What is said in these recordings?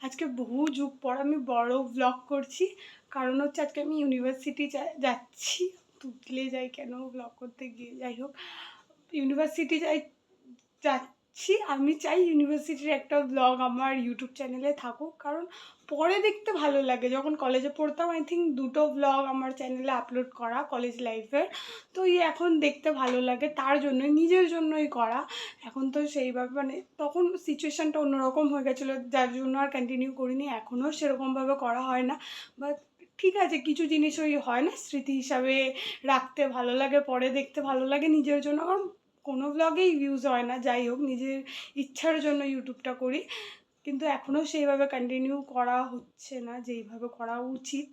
আজকে বহু যুগ পর আমি বড় ব্লগ করছি, কারণ হচ্ছে আজকে আমি ইউনিভার্সিটি যাচ্ছি। তুতলে যাই কেন ব্লগ করতে গিয়ে, যাই হোক ইউনিভার্সিটি যাচ্ছি। আমি চাই ইউনিভার্সিটির একটা ব্লগ আমার ইউটিউব চ্যানেলে থাকুক, কারণ পরে দেখতে ভালো লাগে। যখন কলেজে পড়তাম আই থিঙ্ক 2টো ব্লগ আমার চ্যানেলে আপলোড করা কলেজ লাইফের, তো এখন দেখতে ভালো লাগে, তার জন্যই নিজের জন্যই করা। এখন তো সেইভাবে মানে তখন সিচুয়েশানটা অন্যরকম হয়ে গেছিলো, যার জন্য আর কন্টিনিউ করিনি। এখনও সেরকমভাবে করা হয় না, বাট ঠিক আছে, কিছু জিনিস ওই হয় না স্মৃতি হিসাবে রাখতে ভালো লাগে, পরে দেখতে ভালো লাগে নিজের জন্য। কারণ কোনো ব্লগেই ভিউজ হয় না, যাই হোক নিজের ইচ্ছার জন্য ইউটিউবটা করি, কিন্তু এখনও সেইভাবে কন্টিনিউ করা হচ্ছে না যেইভাবে করা উচিত।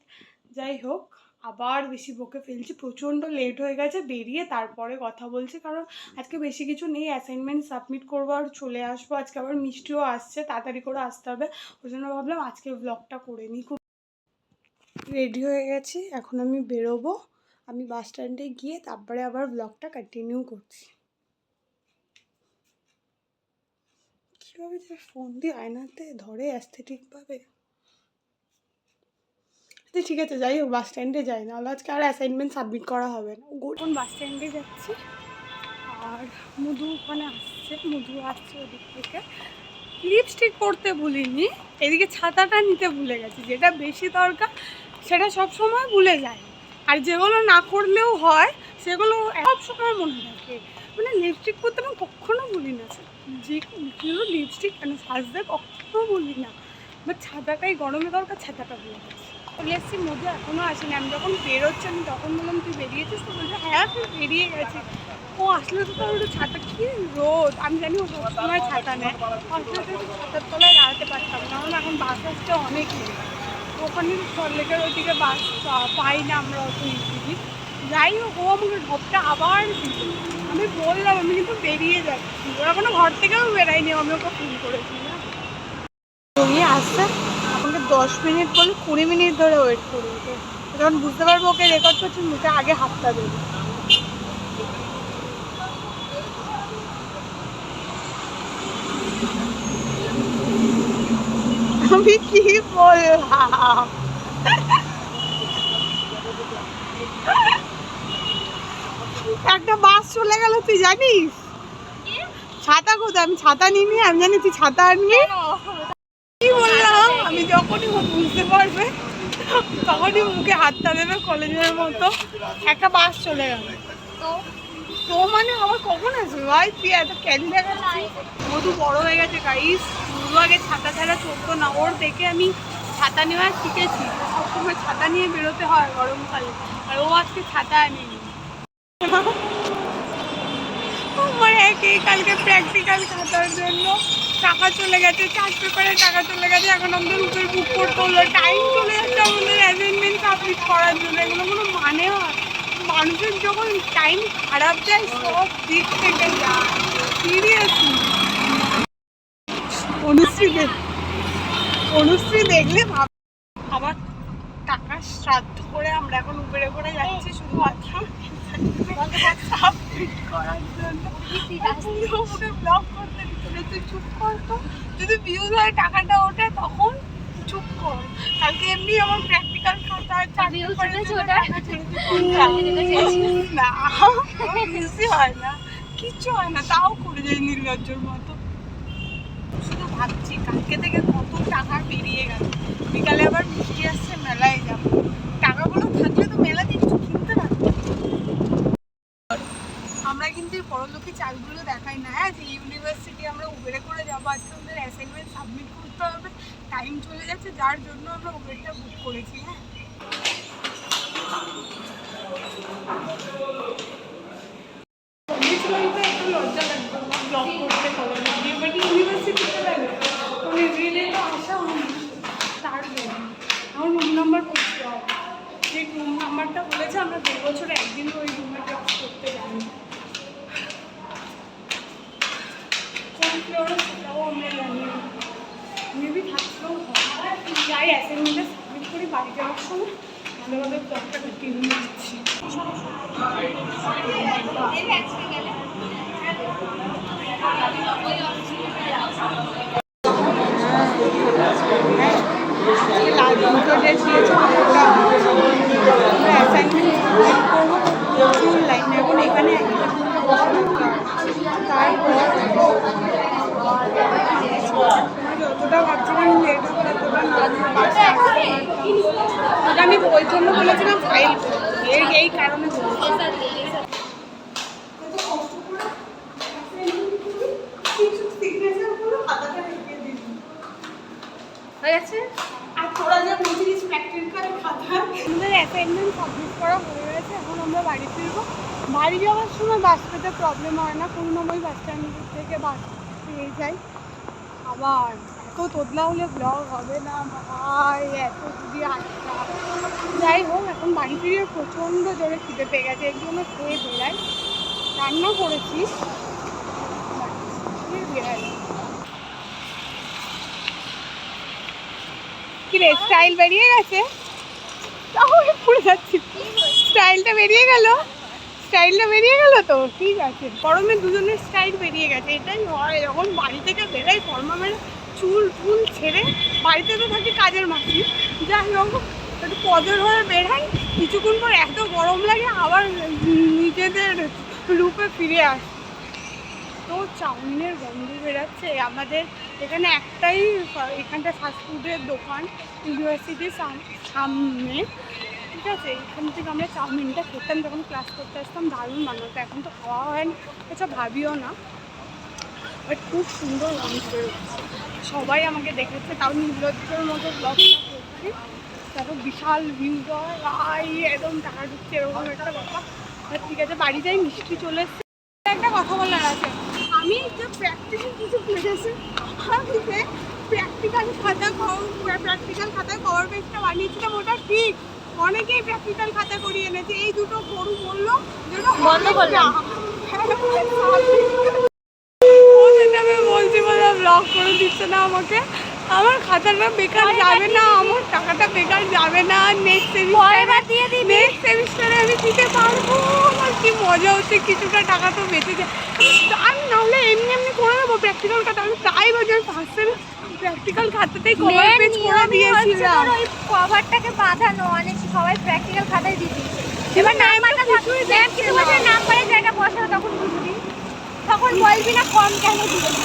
যাই হোক, আবার বেশি বকে ফেলছি, প্রচণ্ড লেট হয়ে গেছে, বেরিয়ে তারপরে কথা বলছি, কারণ আজকে বেশি কিছু নেই, অ্যাসাইনমেন্ট সাবমিট করবো আর চলে আসবো। আজকে আবার মিষ্টিও আসছে, তাড়াতাড়ি করে আসতে হবে, ওই জন্য ভাবলাম আজকে ব্লগটা করে নিই। খুব রেডি হয়ে গেছি, এখন আমি বেরোবো। আমি বাস স্ট্যান্ডে গিয়ে তারপরে আবার ব্লগটা কন্টিনিউ করছি। কীভাবে যে ফোন দিয়ে আয়নাতে ধরে অ্যাস্থেটিকভাবে। ঠিক আছে, যাই হোক বাস স্ট্যান্ডে যাই, নাহলে আজকে আর অ্যাসাইনমেন্ট সাবমিট করা হবে না। এখন বাস স্ট্যান্ডে যাচ্ছি, আর মধু ওখানে আসছে, মধু আসছে ওদিক থেকে। লিপস্টিক পরতে ভুলিনি, এদিকে ছাতাটা নিতে ভুলে গেছি। যেটা বেশি দরকার সেটা সব সময় ভুলে যায়, আর যেগুলো না করলেও হয় সেগুলো সব সময় মনে থাকে। মানে লিপস্টিক পরতে আমি কখনো ভুলি না, যে কেউ লিপস্টিক কেন সাজতে কখনো ভুলি না, বাট ছাতাটাই গরমে দরকার, ছাতাটা ভুলে গেছি। চলে এসেছি, মধু এখনও আসেনি। আমি যখন বেরোচ্ছি আমি তখন বললাম তুই বেরিয়েছিস, তো বলছে হ্যাঁ তুই বেরিয়ে গেছি। ও আসলে তো তার ছাতা, কি রোদ, আমি জানি ও সবসময় ছাতা নেয়, আসলে তো ছাতার তলায় দাঁড়াতে পারতাম না, কারণ এখন বাস আসতে অনেক লেট। ওখানে সল্টলেকের ওইদিকে বাস পাই না আমরা অত ইজিলি। যাই হোক, ও আমাকে ঢপটা আবার দিল। আমি বললাম আমি কিন্তু বেরিয়ে যাচ্ছি, ওরা কোনো ঘর থেকেও বেরাইনি, আমি ওকে ফোন করেছি না। তুমি আসছে আমাকে 10 মিনিট বলে 20 মিনিট ধরে ওয়েট করবে, যখন বুঝতে পারবো ওকে রেকর্ড করছি মুখে আগে হাতটা দেবে। আমি কি বললাম, একটা বাস চলে গেল, তুই জানিস? ছাতা কোথায়? আমি ছাতা নিইনি, আমি জানি তুই ছাতা আনবি। কি বললাম, আমি যখনই বুঝতে পারবে তখনই মুখে হাতটা দেবে কলেজের মতো। একটা বাস চলে গেল, তো মানে আমার কখন আসবে ভাই, তুই এত ক্যারি দেখাচ্ছিস। মধু বড় হয়ে গেছে গাইস, মধু আগে ছাতা ছাড়া চলতো না, ওর দেখে আমি ছাতা নেওয়া শিখেছি। সবসময় ছাতা নিয়ে বেরোতে হয় গরমকালে, আর ও আজকে ছাতা আনেনি। আমার কালকে প্র্যাকটিক্যাল খাতার জন্য টাকা চলে গেছে, চার্ট পেপারে টাকা চলে গেছে, এখন আমাদের উপরে বুক করতে হলো, টাইম চলে যাচ্ছে আমাদের অ্যাসাইনমেন্ট সাবমিট করার জন্য। এগুলো কোনো মানে হয়? মানুষের যখন টাইম খারাপ যায় সব দিক থেকে যায়, সিরিয়াসলি। অনুশ্রী দেখলে ভাব, আবার টাকা শ্রাদ্ধ করে আমরা এখন উবেরে করে যাচ্ছি শুধুমাত্র সাবমিট করার জন্য। ব্লগ করতে তুই চুপ কর, তো যদি ভিউজ হয় টাকাটা ওঠে তখন চুপ কর। কালকে এমনি আমার প্র্যাকটিক্যাল খাতা না, বেশি হয় না, কিচ্ছু হয় না, তাও করে যায় নির্লজ্জর মতো। শুধু ভাবছি কালকে থেকে কত টাকা বেরিয়ে গেল, বিকালে আবার মিষ্টি আসছে, মেলায় যাবো, টাকাগুলো থাকলে তো মেলাতে কিছু কিনতে পারবো। আমরা কিন্তু এই পরলোকি চালগুলো দেখাই না, হ্যাঁ, যে ইউনিভার্সিটি আমরা উবেরে করে যাবো, আজকে আমাদের অ্যাসাইনমেন্ট সাবমিট করতে হবে, টাইম চলে যাচ্ছে, যার জন্য আমরা উবেরটা বুক করেছি। হ্যাঁ, একটু লজ্জা লাগবে ব্লগ করতে কলেজে গিয়ে, বাট ইউনিভার্সিটিতে লাগবে মানে রিলে তো আসা হয় না, তার জন্য আমার রুম নাম্বার করতে হবে। যে রুম নাম্বারটা বলেছে আমরা 2 বছরে একদিনও ওই রুমে ক্লাস করতে যাই, কোন ফ্লোরে সেটাও আমরা জানি না, মেবি থাকলেও হয়। যাই অ্যাসাইনমেন্টটা সাবমিট করি, বাড়ি যাওয়ার সময় ভালোভাবে ব্লগটা কন্টিনিউ করছি। দুটো ড্রেস দিয়েছে, আমরা অ্যাসাইনমেন্ট করবো, প্রচুর লাইন এখন এখানে তারপর যতটা ভাবছিলাম লেট হবে ততটা না, আমি ওই জন্য বলেছিলাম ফাইল এই কারণে হয়ে গেছে। আর তোরা যে বলছিস প্র্যাকটিক্যাল খাতা, আমাদের অ্যাসাইনমেন্ট সাবমিট করা হয়ে গেছে। এখন আমরা বাড়ি ফিরবো। বাড়ি যাওয়ার সময় বাস পেতে প্রবলেম হয় না, করুণাময়ী বাস স্ট্যান্ড থেকে বাস পেয়ে যাই। আবার এত তোতলা হলে ব্লগ হবে না ভাই, এত যদি আটটা। যাই হোক, এখন বাড়ি ফিরে প্রচণ্ড জোরে খিদে পেয়ে গেছে, এর জন্য খেয়ে বেড়াই। রান্না করেছি, বেড়াই। কি রে, স্টাইল বেরিয়ে গেছে? তাহলে পড়ে যাচ্ছি, স্টাইলটা বেরিয়ে গেল, স্টাইলটা বেরিয়ে গেল তো ঠিক আছে। গরমে দুজনের স্টাইল বেরিয়ে গেছে, এটাই হয় যখন বাড়ি থেকে বেরাই। ফর্মা মেরে চুল ফুল ছেড়ে, বাড়িতে তো থাকি কাজের মাসি, যাই হোক একটু পদের হয়ে বেরাই। কিছুক্ষণ পর এত গরম লাগে, আবার নিজেদের রূপে ফিরে আসে। তো চাউমিনের গন্ধ বেরাচ্ছে। আমাদের এখানে একটাই এখানটা ফাস্টফুডের দোকান ইউনিভার্সিটির সামনে, ঠিক আছে। এখান থেকে আমরা চাউমিনটা খেতাম যখন ক্লাস করতে আসতাম, দারুণ বানাতো। এখন তো খাওয়া হয় না, এসব ভাবিও না, বাট খুব সুন্দর গন্ধ বেরোচ্ছে। সবাই আমাকে দেখেছে, তাও নির্লজ্জের মতো ব্লগটা করছি। তারপর বিশাল ভিউ হয়, একদম টাকা ঢুকছে, এরকম একটা ব্যাপার। ঠিক আছে, বাড়ি যাই, মিষ্টি চলে এসছে। একটা কথা বলার আছে, আমি যে প্র্যাকটিক্যাল কিছু করেছি, আমি যে প্র্যাকটিক্যাল খাতায় কভার পেজটা বানিয়েছিলাম, ওটা ঠিক। অনেকেই প্র্যাকটিক্যাল খাতা করিয়ে এনেছে, এই দুটো গরু বললো বন্ধ করলাম। আমি বলছি বলে ব্লগ করে দিচ্ছে না আমাকে। আমার খাতাটা বেকার যাবে না, আমার টাকাটা বেকার যাবে না। নেক্সট সেমিস্টারে আমি দিতে পারবো। আমার কি মজা হচ্ছে, কিছুটা টাকা তো বেঁচে যায়। আমি নাহলে এমনি করে দেবো প্র্যাকটিক্যাল খাতা। আমি তাই বলছি, আমি ফার্স্ট প্র্যাকটিক্যাল খাতাতেই কভার পেজ করে দিয়েছিলাম। ওই কভারটাকে বাঁধানো, অনেক সবাই প্র্যাকটিক্যাল খাতায় দিয়ে দিয়েছে। এবার নাম্বারটা কিছুই ম্যাম কিছু বছর নাম্বারের জায়গা বসানো, তখন বুঝবি, তখন বলবি না কম কেন দিয়েছি।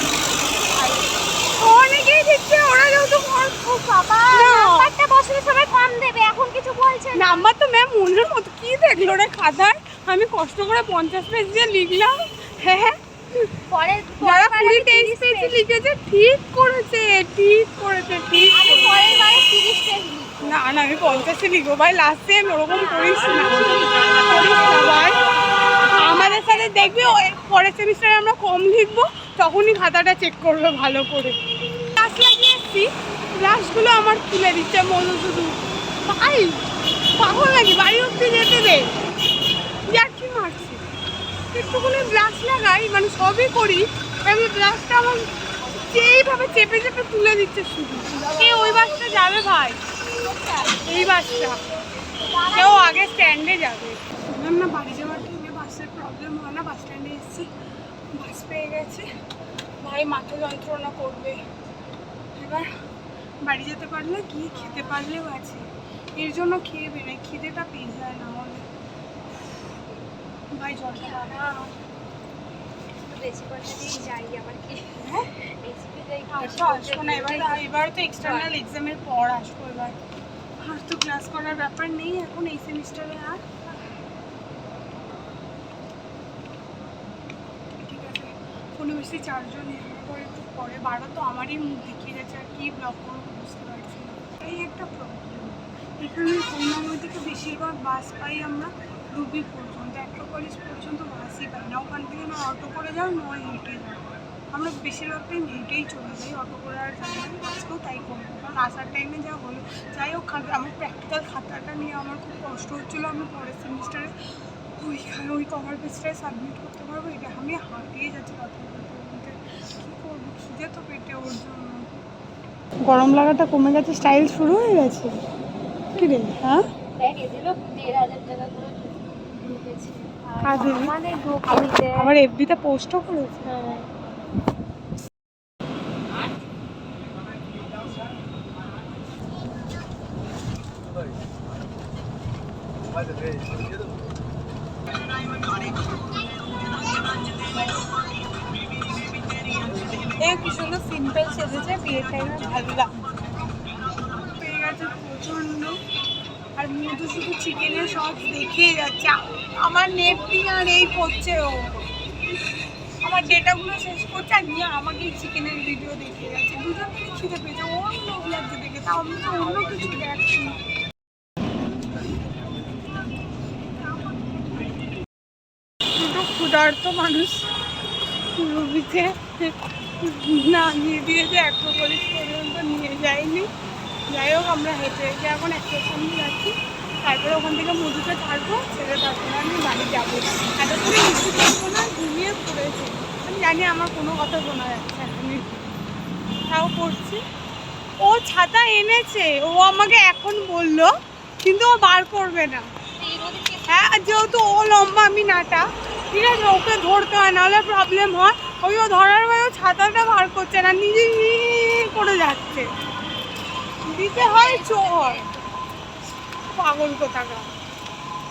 অনেকেই দিচ্ছে, ওরা যেহেতু বাবা নাম্বারটা বসালে সবাই কম দেবে, এখন কিছু বলছে না। নাম্বার তো ম্যাম মনের মতো কি দেখলো রে খাতায়, আমি কষ্ট করে 50 পেজ দিয়ে লিখলাম। হ্যাঁ, পরে যারা 20-23 পেজ লিখেছে ঠিক করেছে, ঠিক করেছে, ঠিক। আমি পরের বারে 30 পেজ না না, আমি 50 লিখবো ভাই, লাস্ট টাইম ওরকম করিস না ভাই। আমাদের সাথে দেখবি পরের সেমিস্টারে আমরা কম লিখবো, তখনই খাতাটা চেক করবে ভালো করে। ক্লাস লাগিয়ে এসছি, ক্লাসগুলো আমার তুলে দিচ্ছে মধু শুধু। ভাই পাগল নাকি, বাড়ি অব্দি যেতে দে, যার কি মারছি। একটুখানি গ্লাস লাগাই, মানে সবই করি, আমি গ্লাসটা আমার যেইভাবে চেপে চেপে তুলে দিচ্ছে শুধু। কে ওই বাসটা যাবে ভাই, এই বাসটা কেউ আগে স্ট্যান্ডে যাবে। বললাম না বাড়ি যাওয়ার টাইমে বাসের প্রবলেম হয় না, বাস স্ট্যান্ডে এসেছি, বাস পেয়ে গেছে। ভাই মাথা যন্ত্রণা করবে, এবার বাড়ি যেতে পারলে গিয়ে খেতে পারলেও আছে, এর জন্য খেয়ে বেরোয়, খিদেটা পেয়ে যায় না হলে। ভাই জলটা বাবা বেশি কথা দিয়ে যাই, আবার কি আসবো না এবার তো এক্সটার্নাল এক্সামের পর আসবো। এবার আর তো ক্লাস করার ব্যাপার নেই এখন এই সেমিস্টারে। আর ঠিক আছে, ফোনে বেশি চার্জও নেই, আমার একটু পরে বারবার তো আমারই মুখ দেখিয়ে যাচ্ছে, আর কি ব্লগ করবো বুঝতে পারছি না। এই একটা প্রবলেম, এখানে করুণাময়ী থেকে বেশিরভাগ বাস পাই আমরা রুবি পর্যন্ত, একটা কলেজ পর্যন্ত বাসই পাই না। ওখান থেকে না অটো করে যাও, নয় হেঁটে যাও। আমরা বেশিরভাগ টাইম হেঁটেই চলে যাই, অটো করে আর যাই না। আজকেও তাই করবো, কারণ আসার টাইমে যা হলো। যাই হোক, আমার প্র্যাকটিক্যাল খাতাটা নিয়ে আমার খুব কষ্ট হচ্ছিলো। আমি পরের সেমিস্টারে ওই কভার পেজটায় সাবমিট করতে পারবো, এটা আমি হাঁটিয়ে যাচ্ছি কথা বলতে বলতে। কী করবো, খিদে তো পেটে, ওর জন্য। গরম লাগাটা কমে গেছে, স্টাইল শুরু হয়ে গেছে। কি রে, হ্যাঁ আবার এফবিতে পোস্টও করেছে। কি সুন্দর সিম্পল সেজেছে, বিয়ের টাইমে ভালো লাগে। পেয়ে গেছে প্রচন্ড, আর মধু শুধু চিকেনের সস দেখেই যাচ্ছে। আমার নেট দিয়ে আর এই করছে, ও আমার ডেটাগুলো শেষ করছে আর নিয়ে আমাকে চিকেনের ভিডিও দেখে যাচ্ছে। দুজন মিলে খিদে পেয়েছে, ওর লোভ লাগছে দেখে, তাও আমি তো অন্য কিছু দেখছি। দুটো ক্ষুধার্ত মানুষ রুবিতে নামিয়ে দিয়েছে, অ্যাক্রোপলিস পর্যন্ত নিয়ে যায়নি। যাই হোক, আমরা হেঁটে হেঁটে এখন অ্যাক্রোপলিস যাচ্ছি, তারপরে ওখান থেকে মধুকে ছাড়বো, ছেড়ে তারপরে আমি বাড়ি যাবো। এতক্ষণে কিছু করবো না, ঘুমিয়ে পড়েছে। আমি জানি আমার কোনো কথা শোনা যাচ্ছে না, আমি তাও করছি। ও ছাতা এনেছে, ও আমাকে এখন বললো, কিন্তু ও বার করবে না। হ্যাঁ, যেহেতু ও লম্বা আমি নাটা, ঠিক আছে, ওকে ধরতে হয়, নাহলে প্রবলেম হয়। ওই ও ধরার পরে ছাতাটা বার করছে না, নিজে করে যাচ্ছে, দিতে হয় চোর, পাগল কোথাকার।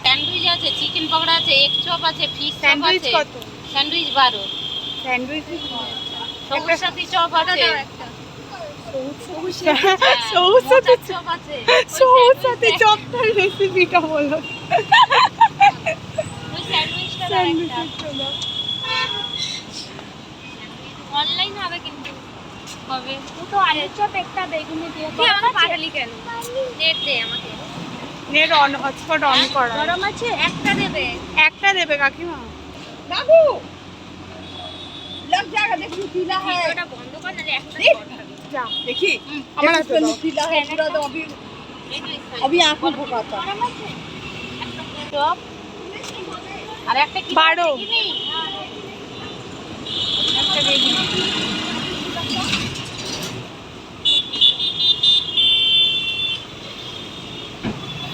স্যান্ডউইচ আছে, চিকেন পকোড়া আছে, এগ চপ আছে, ফিশ চপ স্যান্ডউইচ আছে। কত? স্যান্ডউইচ 12। স্যান্ডউইচ সবুজ সাথী চপ আছে। চপ আছে। সবুজ সাথী চপটার রেসিপিটা বলো। ওই স্যান্ডউইচটা স্যান্ডউইচটা অনলাইন হবে কিন্তু হবে। ও তো আলুর চপ একটা বেগুনি দিয়ে তুই আমাকে পাঠালি কেন? নেট দে আমাকে। নেট অন, হটস্পট অন করা। গরম আছে, একটা দেবে। একটা দেবে কাকিমা। बाबू लग जाएगा, देख नुकीला है। ভিডিওটা বন্ধ কর, নালে একটা যা देखिए हमारा इसमें नुकीला है पूरा, तो अभी आँख में भुकाता। গরম আছে একটা চপ আর একটা কি 12 দেখিনি? একটা বেগুনি।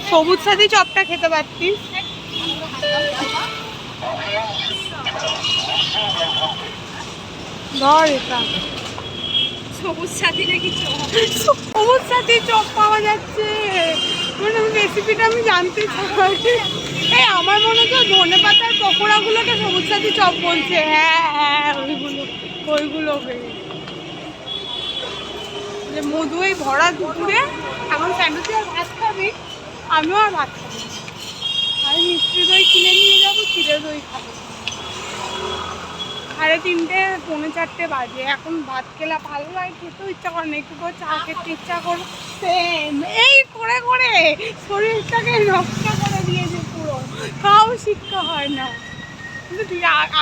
সবুজ সাথী চপটা খেতে পারতিস। ধর এটা, সবুজ সাথী নাকি চপ? সবুজ সাথী চপ পাওয়া যাচ্ছে, মানে রেসিপিটা আমি জানতে চাই। এই আমার মনে হচ্ছে ধনে পাতার পকোড়াগুলোকে সবুজ সাথী চপ বলছে। হ্যাঁ হ্যাঁ, ওইগুলো যে মধু এই ভরা দুপুরে এখন স্যান্ডউইচ আর ভাত খাবি, আমিও আর ভাত খাবো না। আমি মিষ্টি দই কিনে নিয়ে যাবো, চিড়ে দই খাবো। 3:30 পৌনে 4 বাজে, এখন ভাত খেলে ভালো লাগে, খেতেও ইচ্ছা করে না, একটু করে চা খেতে ইচ্ছা করে। সেম এই করে করে শরীরটাকে নষ্ট করে দিয়েছে পুরো, তাও শিক্ষা হয় না। কিন্তু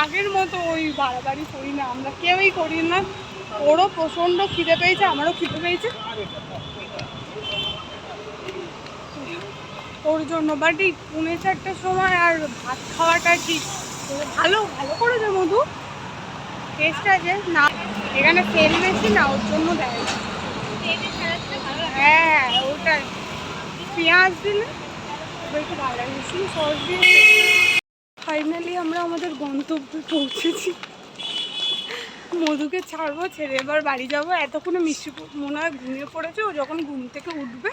আগের মতো ওই বাড়াবাড়ি করি না, আমরা কেউই করি না। ওরও প্রচণ্ড খিদে পেয়েছে, আমারও খিদে পেয়েছে ওর জন্য। বাট এই পৌনে 4টার সময় আর ভাত খাওয়াটা ঠিক ভালো করেছে মধু, টেস্ট আছে না, এখানে তেল বেশি না, ওর জন্য দেয়। হ্যাঁ, ওটাই পেঁয়াজ দিলে একটু ভালো লাগে, রসুন সস দিয়ে। ফাইনালি আমরা আমাদের গন্তব্যে পৌঁছেছি, মধুকে ছাড়বো, ছেড়ে এবার বাড়ি যাবো। এতক্ষণে মিষ্টি মনে হয় ঘুমিয়ে পড়েছে, ও যখন ঘুম থেকে উঠবে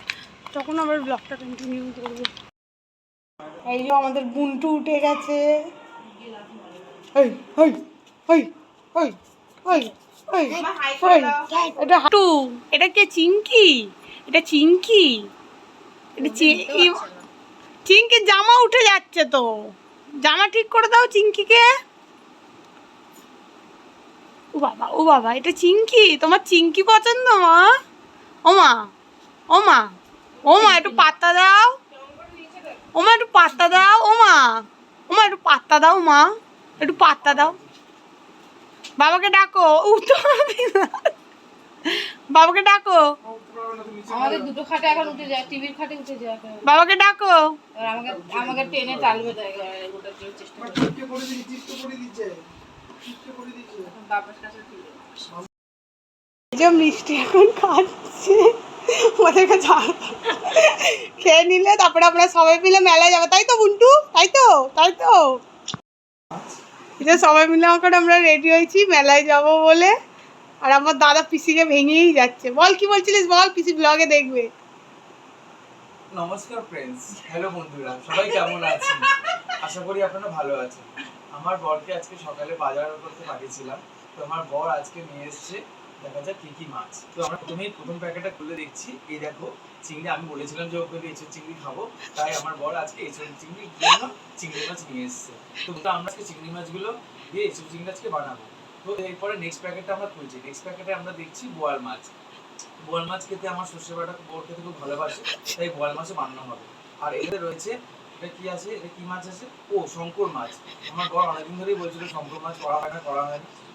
তখন আবার ব্লগটা কন্টিনিউ করবো। এই যে আমাদের বুন্টু উঠে গেছে। এটা হাটু, এটা কে? চিঙ্কি, এটা চিঙ্কি, এটা চিঙ্কির জামা উঠে যাচ্ছে তো, জামা ঠিক করে দাও চিঙ্কিকে। ও বাবা, এটা চিঙ্কি, তোমার চিঙ্কি পছন্দ মা? ও মা একটু পাত্তা দাও, একটু পাত্তা দাও, একটু পাত্তা দাও মা, একটু পাত্তা দাও। বাবাকে ডাকো, বাবাকে ডাকো, আমাদের দুটো খাটে এখন উঠে যায়, টিভির খাটে উঠে যায়, বাবাকে ডাকো। আমাকে টেনে টালবে, দেয় ওটার জন্য চেষ্টা যে মিষ্টি এখন খাচ্ছে, ওদেরকে খেয়ে নিলে তারপরে আমরা সবাই মিলে মেলায় যাবো, তাই তো বুন্টু? তাই তো সবাই মিলে এখন আমরা রেডি হয়েছি মেলায় যাব বলে। আর আমার দাদা পিসিকে ভেঙেই যাচ্ছে। বল কি বলছিলিস বল, পিসি ব্লগে দেখবে। নমস্কার ফ্রেন্ডস, হ্যালো বন্ধুরা, সবাই কেমন আছেন? আশা করি আপনারা ভালো আছেন। আমার বরকে আজকে সকালে বাজার করতে পাঠিয়েছিলাম, তো আমার বর আজকে নিয়ে এসেছে দেখা যাক কি কি মাছ। তো আমরা প্রথম প্যাকেটটা খুলে দেখছি, এই দেখো চিংড়ি। আমি বলেছিলাম যে ওকে এঁচড় চিংড়ি খাবো, তাই আমার বর আজকে এঁচড় চিংড়ির জন্য চিংড়ি মাছ নিয়ে এসেছে। তো আমরা আজকে চিংড়ি মাছগুলো দিয়ে এঁচড় চিংড়ি আজকে বানাবো। তো এরপরে নেক্সট প্যাকেটটা আমরা খুলছি। নেক্সট প্যাকেটে আমরা দেখছি বোয়াল মাছ। বোয়াল মাছ খেতে আমার সর্ষে বাটা বর খেতে খুব ভালোবাসে, তাই বোয়াল মাছও বানানো হবে। আর এখানে রয়েছে, এটা কি আছে, এটা কি মাছ আছে? ও শঙ্কর মাছ। আমার বর অনেকদিন ধরেই বলছিল শঙ্কর মাছ করা হয় না।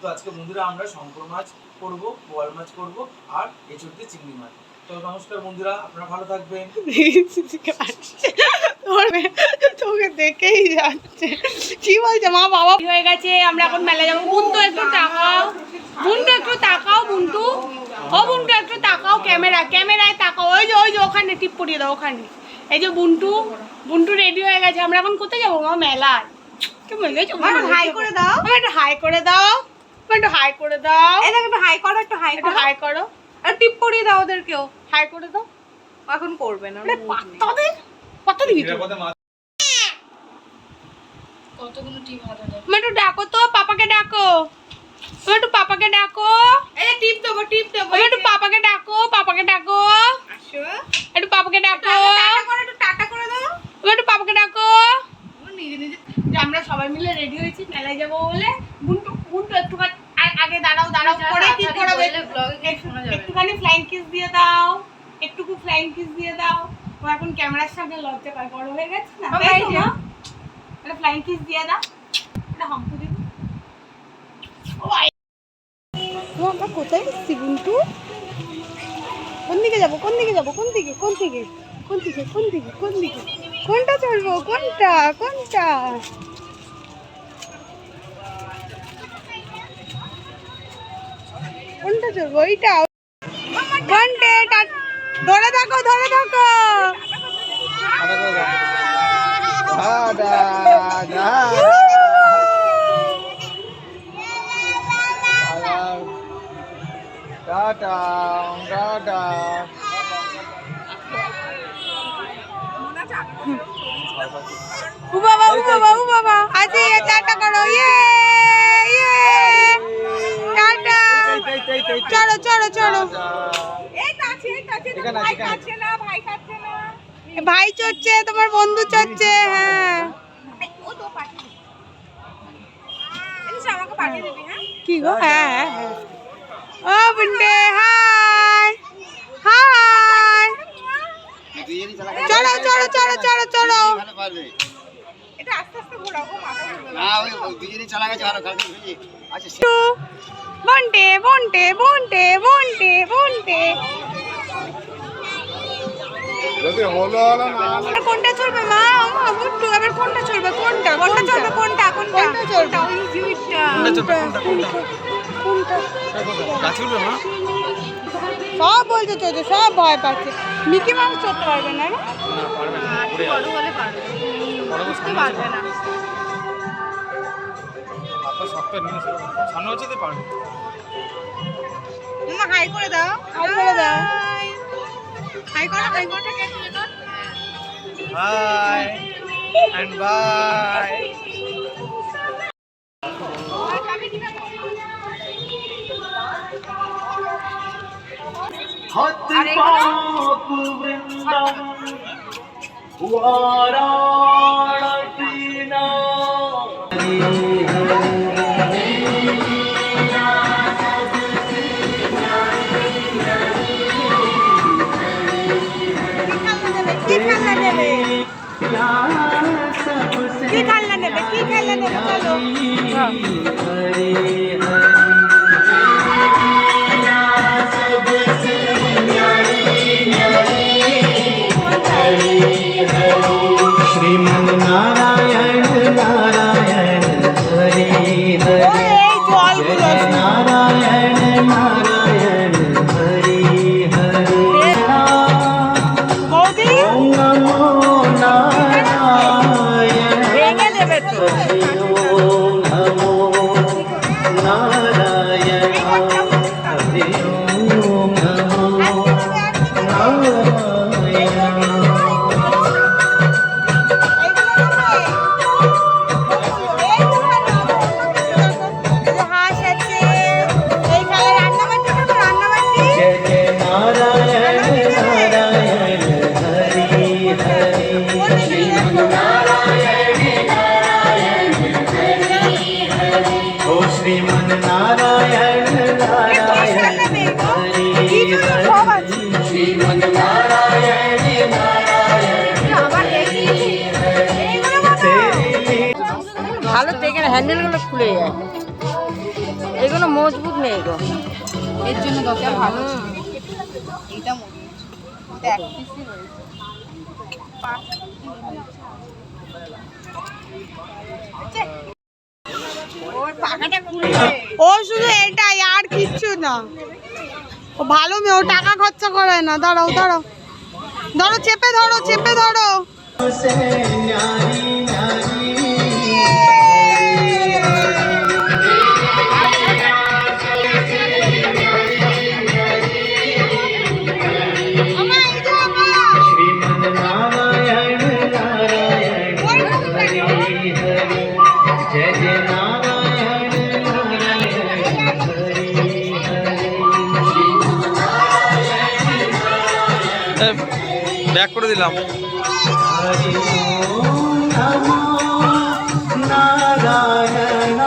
তো আজকে বন্ধুরা আমরা শঙ্কর মাছ করব, বোয়াল মাছ করব, আর এঁচড় দিয়ে চিংড়ি মাছ। তো নমস্কার বন্ধুরা, আপনারা ভালো থাকবেন। তোকে দেখেই যাচ্ছে। কি বলছে মা? বাবা হয়ে গেছে, আমরা এখন মেলা যাবো। বুন্টু একটু তাকাও, বুন্টু একটু তাকাও, বুন্টু ও বুন্টু একটু তাকাও, ক্যামেরায় তাকাও। ওই যে ওখানে টিপ পরিয়ে দাও, ওখানে। এই যে বুন্টু রেডি হয়ে গেছে। আমরা এখন কোথায় যাবো মা? মেলায়। কেমন লেগেছে? হাই করে দাও। আমার একটু হাই করে দাও, একটু হাই করে দাও। এই দেখো, একটু হাই করো, একটু হাই একটু করো, হাই করো, আর টিপ পরিয়ে দাও ওদেরকেও। হাই করে দাও। এখন করবে না, আরে পাত্তা দে, পাত্তা দিবি তো। কতগুলো টিপ হাতে দেয়। তুমি একটু ডাকো তো, পাপাকে ডাকো। তুমি একটু পাপাকে ডাকো। এই টিপ দেবো। তুমি একটু পাপাকে ডাকো, আসো, একটু পাপাকে ডাকো। একটু টাটা করে দাও। তুমি একটু পাপাকে ডাকো। ও নিজে নিজে যে আমরা সবাই মিলে রেডি হয়েছি মেলায় যাবো বলে। বুন্টু একটুখানি আগে দাঁড়াও করে কি করাবে? একটুখানি ফ্লাইং কিস দিয়ে দাও, একটুকু ফ্লাইং কিস দিয়ে দাও। ও এখন ক্যামেরার সামনে লজ্জা পায়, বড় হয়ে গেছে না? তাই তো মা? একটা ফ্লাইং কিস দিয়ে দাও, একটা হাম্পু দিবি। ও আমরা কোথায় এসেছি বুন্টু? কোন দিকে যাবো? কোন দিকে? কোনটা চলবো? কোনটা চলবো? ওইটা। ধরে থাকো। উ বাবা আজি টাটা করো। ইয়ে টাটা। চলো। ভাই চড়ছে, তোমার বন্ধু চড়ছে। হ্যাঁ, কি গো? হ্যাঁ। ও বুন্ডে, হাই। চলো। এটা আস্তে আস্তে ঘোরাও, মাথা ঘুরবে না। ওই দুজনেই চালা গেছে ভালো কালকে বুঝি। আচ্ছা বন্টে। কোনটা চলবে মা? বুন্টু এবার কোনটা চলবে? কোনটা ওই জিনিসটা। কোনটা? সব বলছে চলছে, সব ভয় পাচ্ছে। মিকি মাউস চড়তে পারবে না? বড় হলে পারবে, বুঝতে পারবে না। মামা হাই করে দাও। হাই করে দাও। হাই করো। Hi and bye. কি খেলনা নেবে? চলো। श्रीमन नारायण नारायण हरि हरि जय नारायण नारायण हरि हरि ओम नमो नारायण हरि ओम नमो হ্যান্ডেলগুলো খুলে যায়, এগুলো মজবুত নেই গো, এর জন্য দরকার ভালো এইটা মজবুত, এটা এক পিসই রয়েছে। ওর পাখাটা খুলে ও শুধু এটাই আর কিচ্ছু না। ও ভালো মেয়ে, ও টাকা খরচা করে না। দাঁড়াও দাঁড়াও, ধরো চেপে ধরো, চেপে ধরো। से न्यारी न्यारी श्रीमन नारायण नारायण हरि हरि जय जय नारायण नारायण हरि हरि ব্যাক করে দিলাম। हरि ओम नमो नारायण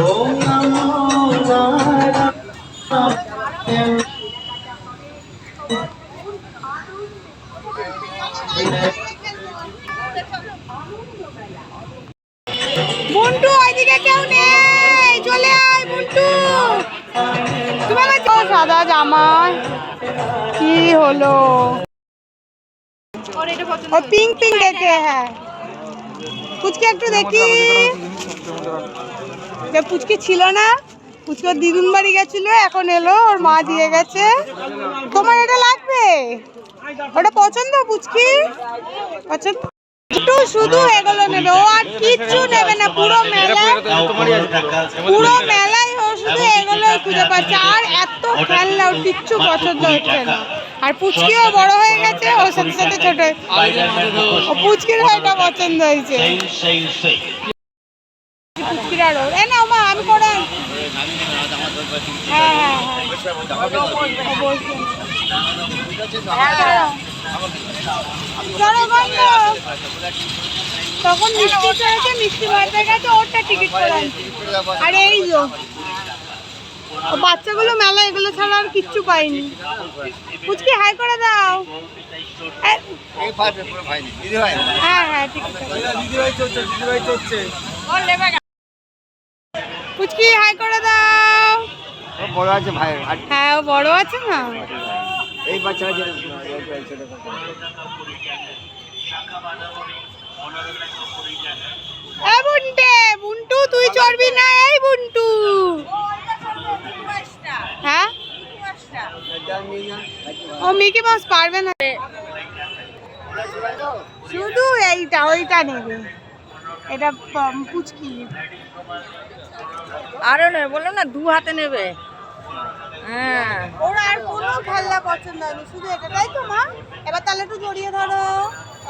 ओम नमो नारायण মুন্টু ওইদিকে কেউ নেই, চলে আয় মুন্টু। তুমি আমার সাদা জামায় কি হলো? ও পিঙ্ক পিঙ্ক দেখে, হ্যাঁ পুচকে একটু দেখি। পুচকি ছিল না, পুচকি ওর দিদুন বাড়ি গেছিল, এখন এলো, ওর মা দিয়ে গেছে। তোমার এটা লাগবে? ওটা পছন্দ পুচকি? পছন্দ? একটু শুধু এগুলো নেবে, ও আর কিচ্ছু নেবে না। পুরো মেলায় ও শুধু এগুলো খুঁজে পাচ্ছে, আর এত খেলনা ওর কিচ্ছু পছন্দ হচ্ছে না। আর পুচকিও বড় হয়ে গেছে, ওর সাথে সাথে ছোট। ও পুচকির এটা পছন্দ হয়েছে। পুচকির আরো এ না মা, আমি করে আনছি। হ্যাঁ হ্যাঁ হ্যাঁ, চলো বন্ধ। তখন মিষ্টি চড়েছে, মিষ্টি বাড়িতে গেছে, ওরটা টিকিট করে আনছি। আর এই যো ও বাচ্চাগুলো মেলা এগুলো ছাড়া আর কিচ্ছু পাইনি। পুচকি হাই করে দাও। হ্যাঁ হ্যাঁ ঠিক আছে। পুচকি হাই করে দাও। বড় আছে ভাই, হ্যাঁ ও বড় আছে না। এই বাচ্চারা যে এ বুন্টে, বুন্টু তুই চড়বি না? এই বুন্টু, হ্যাঁ ও মিকি মাউস পারবে না, শুধু এইটা ওইটা নেবে। এটা পুচকি আরো নেবে, বললাম না 2 হাতে নেবে। হ্যাঁ ওর আর কোনো খেলনা পছন্দ হয়নি, শুধু এটা। তাই তো মা? এবার তাহলে একটু জড়িয়ে ধরো,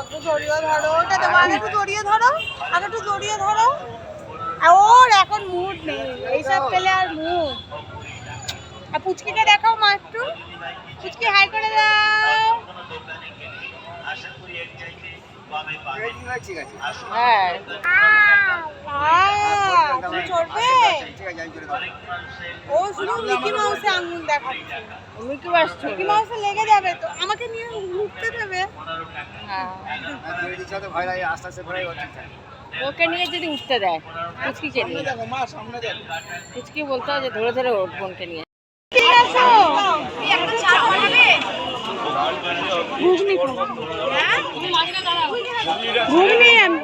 একটু জড়িয়ে ধরো। ওটা দেবো, আর একটু জড়িয়ে ধরো, আর একটু জড়িয়ে ধরো। আর ওর এখন মুড নেই এইসব পেলে, আর মুড। আর পুচকিটা দেখাও মা একটু। পুচকি হাই করে দাও। ঠিক আছে, হ্যাঁ তুমি চড়বে? ও শুধু মিকি মাউসে আঙুল দেখাচ্ছে। মিকি মাউস মিকি মাউসে লেগে যাবে তো, আমাকে নিয়ে ঘুরতে দেবে? আস্তে আস্তে ওকে নিয়ে যদি উঠতে দেয়, পুচকিকে নিয়ে, পুচকি বলতে হয় যে ধরে ধরে ওর বোনকে নিয়ে। ঠিক আছে, ঘুগনি ঘুগনি আমি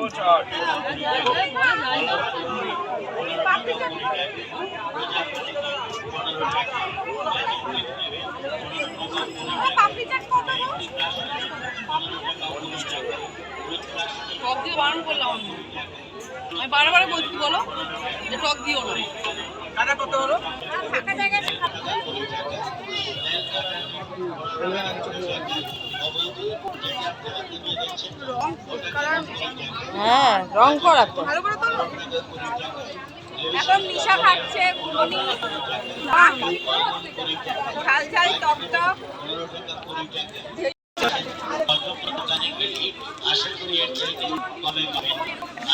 টক দিয়ে বারণ করলাম আমি বারবার বলছি, বলো যে টক দিও না। কাটা কত হলো? হ্যাঁ রং করা তো ভালো করে তোলো। এখন নিশা খাচ্ছে ঘুগনি, ঝাল ঝাল টক টক।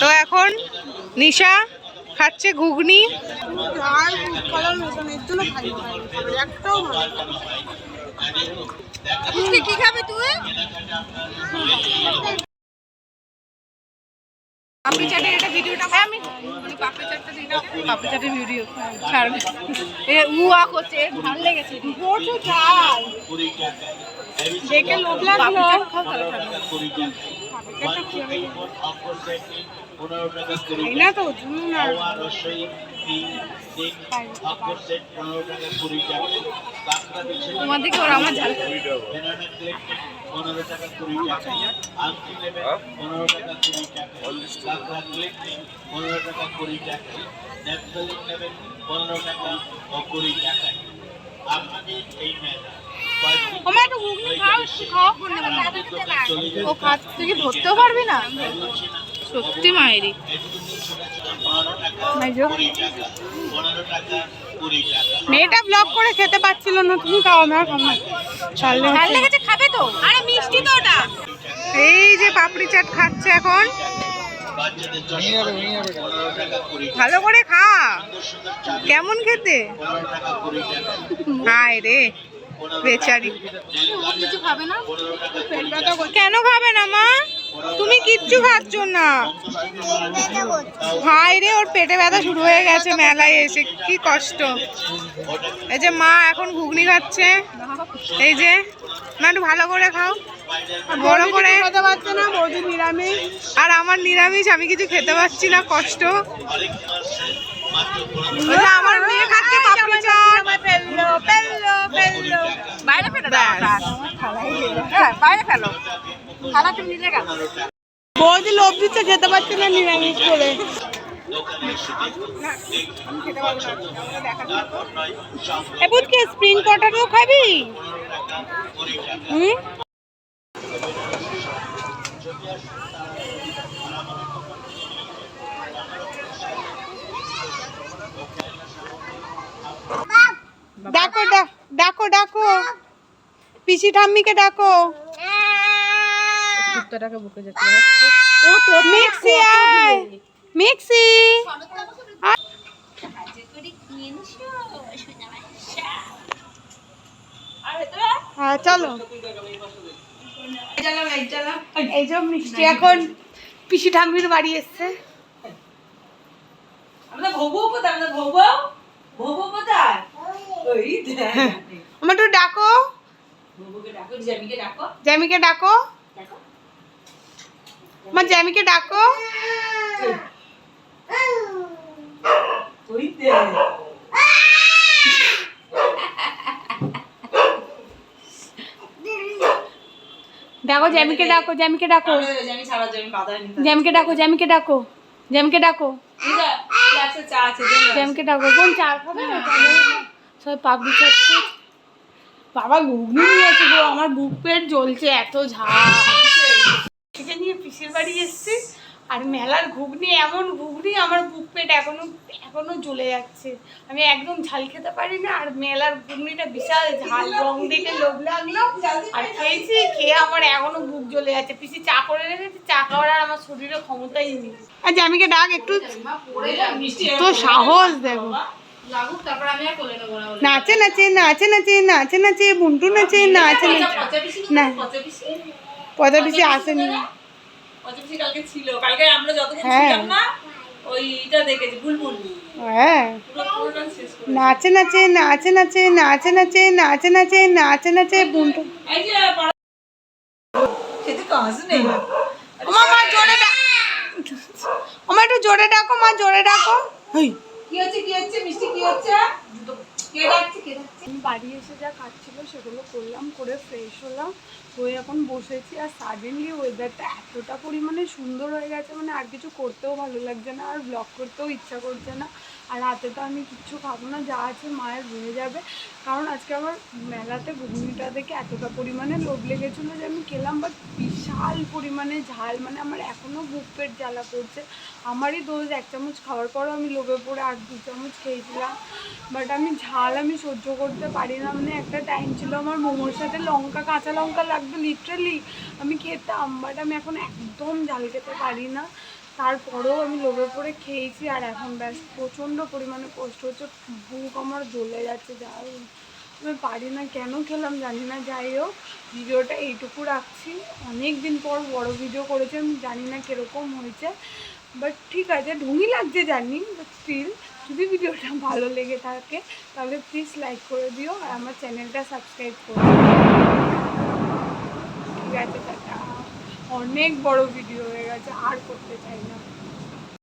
তো এখন নিশা খাচ্ছে ঘুগনি, আর কালার মেশানো, এর জন্য ভালো একটাও ভালো। কি খাবে তুই? পাপড়ি চাটের এটা ভিডিওটা আমি মানে পাপড়ি চাটটা দিই না পাপড়ি চাটের ভিডিও ছাড় এ উয়া করছে ভালো লেগেছে প্রচুর ঝাল দেখে লোভ লাগলো এই না তো শুনুন না তোমার দিকে ওরা আমার ঝাল ও খাচ্ছে কি ধরতেও পারবি না সত্যি মায়েরই মেয়েটা ব্লগ করে খেতে পাচ্ছিল না তুমি খাও না ভাল লেগেছে খাবে তো আরে মিষ্টি তো ওটা এই যে পাপড়ি চাট খাচ্ছে এখন ভালো করে খা কেমন খেতে হায় রে বেচারি কিছু খাবে না কেন খাবে না মা তুমি কিচ্ছু খাচ্ছ না হায় রে ওর পেটে ব্যথা শুরু হয়ে গেছে মেলায় এসে কি কষ্ট এই যে মা এখন ঘুগনি খাচ্ছে এই যে মা একটু ভালো করে খাও বড় করে খেতে পারছে না বৌদি নিরামিষ আর আমার নিরামিষ আমি কিছু খেতে পারছি না কষ্ট আমার মেয়ে খাচ্ছে পাপড়ি চাট বাইরে ফেলো বাইরে ফেলো খালা তুমি নিলে কেন বৌদি লোভ দিচ্ছে খেতে পারছি না নিরামিষ করে বুঝকে স্প্রিং পটাটো খাবি হুম ডাকো ডাকো ডাকো পিসি ঠাম্মিকে ডাকো কুত্তাটাকে বুকে যাচ্ছে ও তো মিক্সি আয় মিক্সি হ্যাঁ চলো এই যে মিষ্টি এখন পিসি ঠাম্মির বাড়ি এসছে আমার একটু ডাকো জ্যামিকে ডাকো আমার জ্যামিকে ডাকো ডাকো জ্যামিকে ডাকো জ্যামিকে ডাকো জ্যামিকে ডাকো জ্যামিকে ডাকো জ্যামিকে ডাকো জ্যামিকে ডাকো কোন চা খাবে সব পাপড়ি চাট বাবা ঘুগনি নিয়েছে গো আমার বুক পেট জ্বলছে এত ঝাল থেকে নিয়ে পিসির বাড়ি এসছি আর মেলার ঘুগনি এমন ঘুগনি আমার বুক পেট এখনো জ্বলে যাচ্ছে আমি একদম ঝাল খেতে পারি না আর মেলার ঘুগনিটা বিশাল ঝাল রং দেখে লোভ লাগলো আর খেয়েছি খেয়ে আমার এখনো বুক জ্বলে যাচ্ছে পিসি চা করে রেখেছে চা খাওয়ার আর আমার শরীরে ক্ষমতাই নেই আর জ্যামিকে ডাক একটু তো সাহস দেখো নাচে নাচে নাচে নাচে নাচে নাচে বুন্টু নাচে নাচে না পচা পিসি আসেনি হ্যাঁ নাচে নাচে নাচে নাচে নাচে নাচে নাচে নাচে নাচে নাচে বুন্টু মা জোরে আমার একটু জোরে ডাকো মা জোরে ডাকো কি হচ্ছে মিষ্টি কি হচ্ছে আমি বাড়ি এসে যা কাজ ছিল সেগুলো করলাম করে ফ্রেশ হলাম হয়ে এখন বসেছি আর সাডেনলি ওয়েদারটা এতটা পরিমাণে সুন্দর হয়ে গেছে মানে আর কিছু করতেও ভালো লাগছে না আর ব্লগ করতেও ইচ্ছা করছে না আর রাতে তো আমি কিচ্ছু খাবো না যা আছে মায়ের হয়ে যাবে কারণ আজকে আমার মেলাতে ঘুগনিটা দেখে এতটা পরিমাণে লোভ লেগেছিলো যে আমি খেলাম বাট বিশাল পরিমাণে ঝাল মানে আমার এখনও বুক পেট জ্বালা করছে আমারই দোষ 1 চামচ খাওয়ার পরও আমি লোভে পড়ে আর 2 চামচ খেয়েছিলাম বাট আমি ঝাল আমি সহ্য করতে পারি না মানে একটা টাইম ছিল আমার মোমোর সাথে লঙ্কা কাঁচা লঙ্কা লাগতো লিটারালি আমি খেতাম বাট আমি এখন একদম ঝাল খেতে পারি না তারপরেও আমি লোভে পড়ে খেয়েছি আর এখন ব্যাস প্রচণ্ড পরিমাণে কষ্ট হচ্ছে বুক আমার জ্বলে যাচ্ছে যাই আমি পারি না কেন খেলাম জানি না যাই হোক ভিডিওটা এইটুকু রাখছি অনেক দিন পর বড় ভিডিও করেছি আমি জানি না কীরকম হয়েছে বাট ঠিক আছে, ঢুঙি লাগছে জানি, বাট স্টিল যদি ভিডিওটা ভালো লেগে থাকে তাহলে প্লিজ লাইক করে দিও আর আমার চ্যানেলটা সাবস্ক্রাইব করে দিও। ঠিক আছে, টাটা। অনেক বড় ভিডিও হয়ে গেছে, আর করতে চাই না।